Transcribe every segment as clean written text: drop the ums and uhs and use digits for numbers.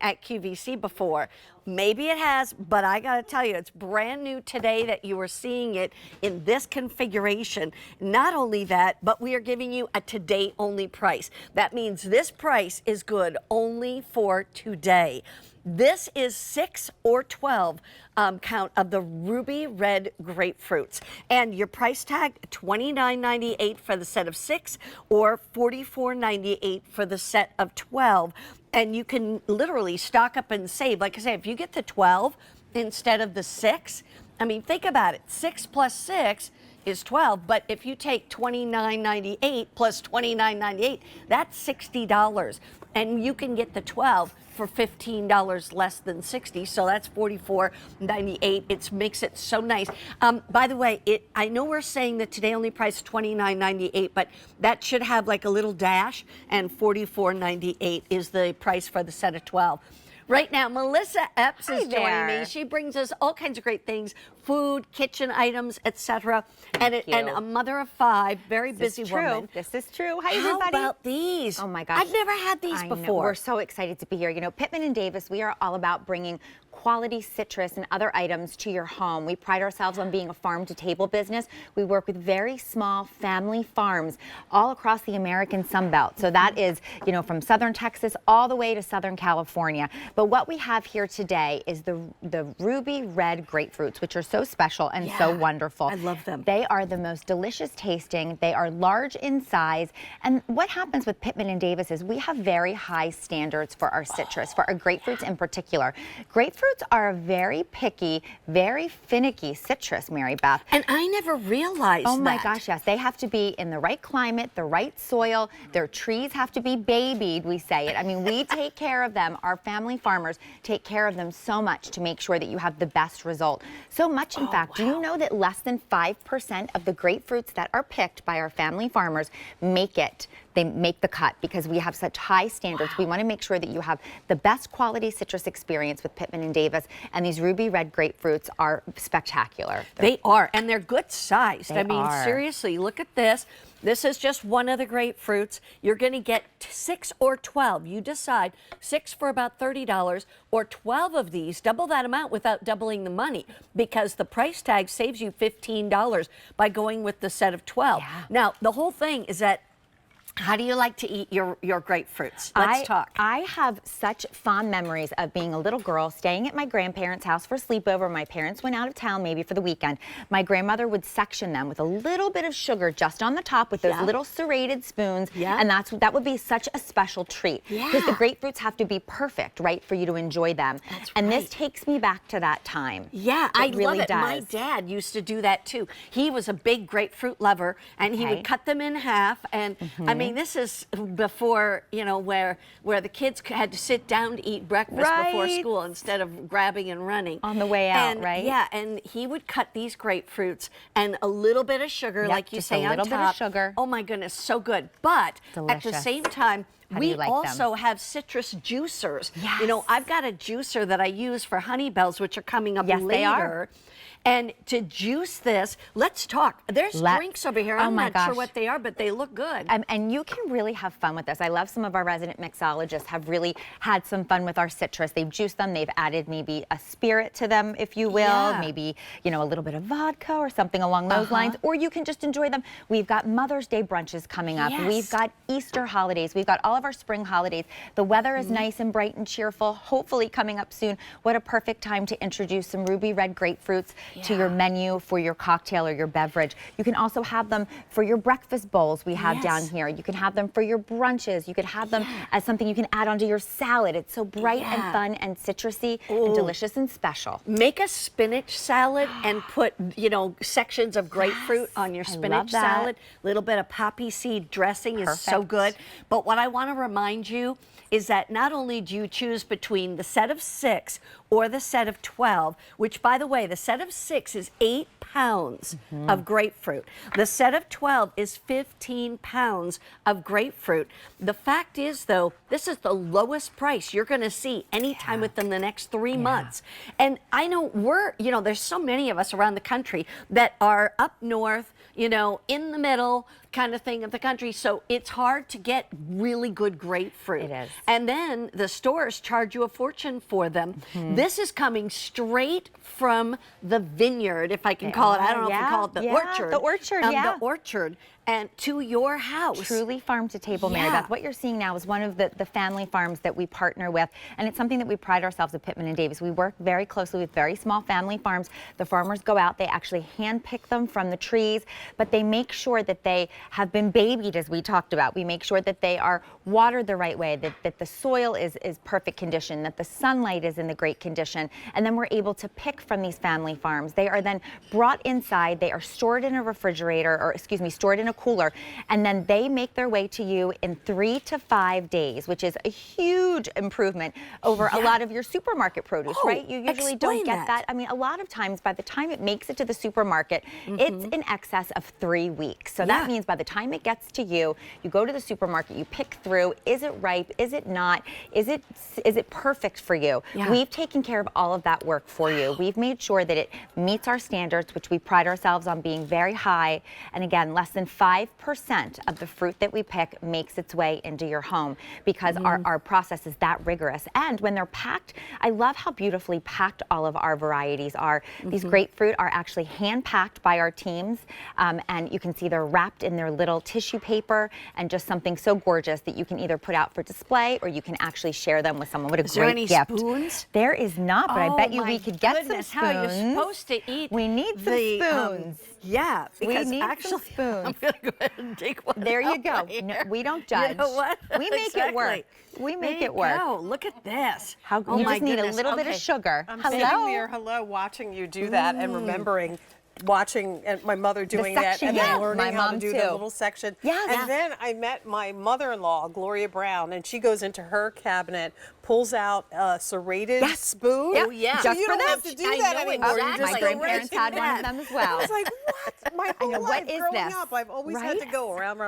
at QVC before. Maybe it has, but I gotta tell you, it's brand new today that you are seeing it in this configuration. Not only that, but we are giving you a today only price. That means this price is good only for today. This is 6 or 12 count of the ruby red grapefruits. And your price tag, $29.98 for the set of 6 or $44.98 for the set of 12. And you can literally stock up and save. Like I say, if you get the 12 instead of the 6, I mean, think about it. 6 plus 6 is 12, but if you take $29.98 plus $29.98, that's $60. And you can get the 12 for $15 less than 60, so that's $44.98. It makes it so nice. By the way, I know we're saying that today only price $29.98, but that should have like a little dash, and $44.98 is the price for the set of 12. Right now, Melissa Epps is joining me. She brings us all kinds of great things, food, kitchen items, etc. And a mother of 5, very busy woman. This is true. Hi, everybody. How about these? Oh my gosh. I've never had these before. We're so excited to be here. You know, Pittman and Davis, we are all about bringing quality citrus and other items to your home. We pride ourselves on being a farm-to-table business. We work with very small family farms all across the American Sunbelt. So that is, you know, from southern Texas all the way to southern California. But what we have here today is the ruby red grapefruits, which are so special and so wonderful. I love them. They are the most delicious tasting. They are large in size. And what happens with Pittman and Davis is we have very high standards for our citrus, for our grapefruits in particular. Grapefruits are a very picky, very finicky citrus, Mary Beth. And I never realized that. Oh my gosh, yes. They have to be in the right climate, the right soil. Their trees have to be babied, we say it. I mean, we take care of them. Our family farmers take care of them so much to make sure that you have the best result. So much, in fact, do you know that less than 5% of the grapefruits that are picked by our family farmers make it? They make the cut because we have such high standards. We want to make sure that you have the best quality citrus experience with Pittman and Davis, and these ruby red grapefruits are spectacular. They are, and they're good sized. I mean, seriously, look at this. This is just one of the grapefruits. You're going to get 6 or 12. You decide. 6 for about $30, or 12 of these, double that amount without doubling the money, because the price tag saves you $15 by going with the set of 12. Now, the whole thing is that, how do you like to eat your grapefruits? Let's talk. I have such fond memories of being a little girl, staying at my grandparents' house for sleepover. My parents went out of town maybe for the weekend. My grandmother would section them with a little bit of sugar just on the top with those little serrated spoons. And that would be such a special treat. Because the grapefruits have to be perfect, right, for you to enjoy them. And this takes me back to that time. I really love it. does. My dad used to do that too. He was a big grapefruit lover, and he would cut them in half. And I mean, this is before, you know, where the kids had to sit down to eat breakfast before school instead of grabbing and running. On the way out, right? Yeah, and he would cut these grapefruits and a little bit of sugar, like you say, on top. A little bit of sugar. Oh my goodness, so good. But at the same time, we also have citrus juicers. You know, I've got a juicer that I use for honey bells, which are coming up later. They are. And to juice this, let's talk. There's drinks over here. I'm not sure what they are, but they look good. And you can really have fun with this. I love some of our resident mixologists have really had some fun with our citrus. They've juiced them. They've added maybe a spirit to them, if you will. Maybe, you know, a little bit of vodka or something along those lines. Or you can just enjoy them. We've got Mother's Day brunches coming up. We've got Easter holidays. We've got all of our spring holidays. The weather is nice and bright and cheerful, hopefully coming up soon. What a perfect time to introduce some ruby red grapefruits to your menu for your cocktail or your beverage. You can also have them for your breakfast bowls we have down here. You can have them for your brunches. You could have them as something you can add onto your salad. It's so bright and fun and citrusy and delicious and special. Make a spinach salad and put, you know, sections of grapefruit on your spinach salad. A little bit of poppy seed dressing is so good. But what I want to remind you is that not only do you choose between the set of 6 or the set of 12, which, by the way, the set of 6 is 8 pounds of grapefruit. The set of 12 is 15 pounds of grapefruit. The fact is, though, this is the lowest price you're going to see anytime within the next 3 months. And I know there's so many of us around the country that are up north, in the middle kind of thing of the country. So it's hard to get really good grapefruit. It is. And then the stores charge you a fortune for them. This is coming straight from the vineyard, if I can call it. I don't know if we call it the orchard. The orchard, The orchard, and to your house. Truly farm to table, Mary Beth. What you're seeing now is one of the family farms that we partner with, and it's something that we pride ourselves at Pittman and Davis. We work very closely with very small family farms. The farmers go out, they actually hand pick them from the trees, but they make sure that they have been babied, as we talked about. We make sure that they are watered the right way, that the soil is perfect condition, that the sunlight is in the great condition, and then we're able to pick from these family farms. They are then brought inside, they are stored in a refrigerator, or excuse me, stored in a cooler, and then they make their way to you in 3 to 5 days, which is a huge improvement over a lot of your supermarket produce, right? You usually don't get that. I mean, a lot of times by the time it makes it to the supermarket, it's in excess of 3 weeks. So that means by the time it gets to you, you go to the supermarket, you pick through, is it ripe, is it not, is it perfect for you? We've taken care of all of that work for you. We've made sure that it meets our standards, which we pride ourselves on being very high. And again, less than 5% of the fruit that we pick makes its way into your home because our process is that rigorous. And when they're packed, I love how beautifully packed all of our varieties are. These grapefruit are actually hand packed by our teams, and you can see they're wrapped in their little tissue paper and just something so gorgeous that you can either put out for display or you can actually share them with someone. What a great gift. Is there any spoons? There is not, but I bet you we could get some spoons. How are you supposed to eat? We need some spoons. Yeah, because we need actually, some spoons. I'm going to go ahead and take one. There you go. No, we don't judge. You know what? We make it work. We make it work. Oh, look at this. How you just need a little bit of sugar. I'm sitting there, watching you do that and remembering watching my mother doing that and then learning how to do the little section. And then I met my mother-in-law, Gloria Brown, and she goes into her cabinet, pulls out a serrated spoon. Oh, yeah. So Just you for don't have this. to do that anymore. Exactly. You just My go grandparents right had to one that. of them as well. I was like, what? My whole life what is growing this? up, I've always had to go around.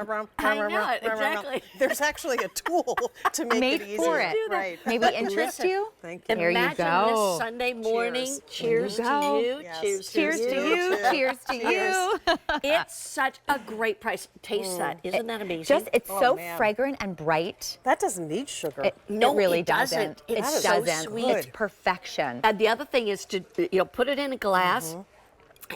Exactly. There's actually a tool to make Made it easier. for it. Right. Maybe interest you? Thank you. There you Imagine go. this Sunday morning. Cheers. Cheers to you. Yes. Cheers Cheers to you. Cheers to you. It's such a great price. Taste that. Isn't that amazing? Just it's so man. fragrant and bright. That doesn't need sugar. No, it really it doesn't. It It's so doesn't. sweet. It's perfection. And the other thing is to put it in a glass,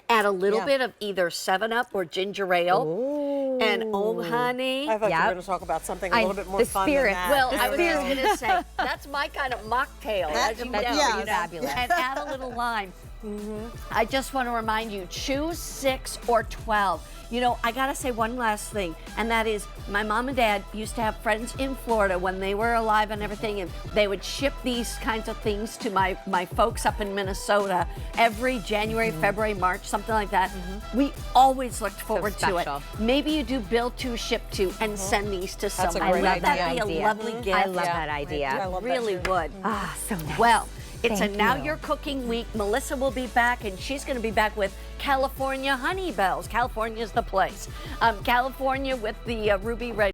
add a little bit of either 7-Up or ginger ale, and honey. I thought you were going to talk about something a little bit more the fun spirit. than that. Well, I was just going to say, that's my kind of mocktail. As you know, yeah, fabulous. And add a little lime. I just want to remind you, choose 6 or 12. I got to say one last thing, and that is my mom and dad used to have friends in Florida when they were alive and everything, and they would ship these kinds of things to my folks up in Minnesota every January, February, March, something like that. We always looked forward to it. special. Maybe you do build to, ship to, and send these to a someone. great Wouldn't that idea. be a lovely gift? I love that idea. I love that Really too. would. Ah, so nice. Well, it's Thank a Now you. You're Cooking week. Melissa will be back, and she's going to be back with California Honey Bells. California's the place. California with the Ruby Red.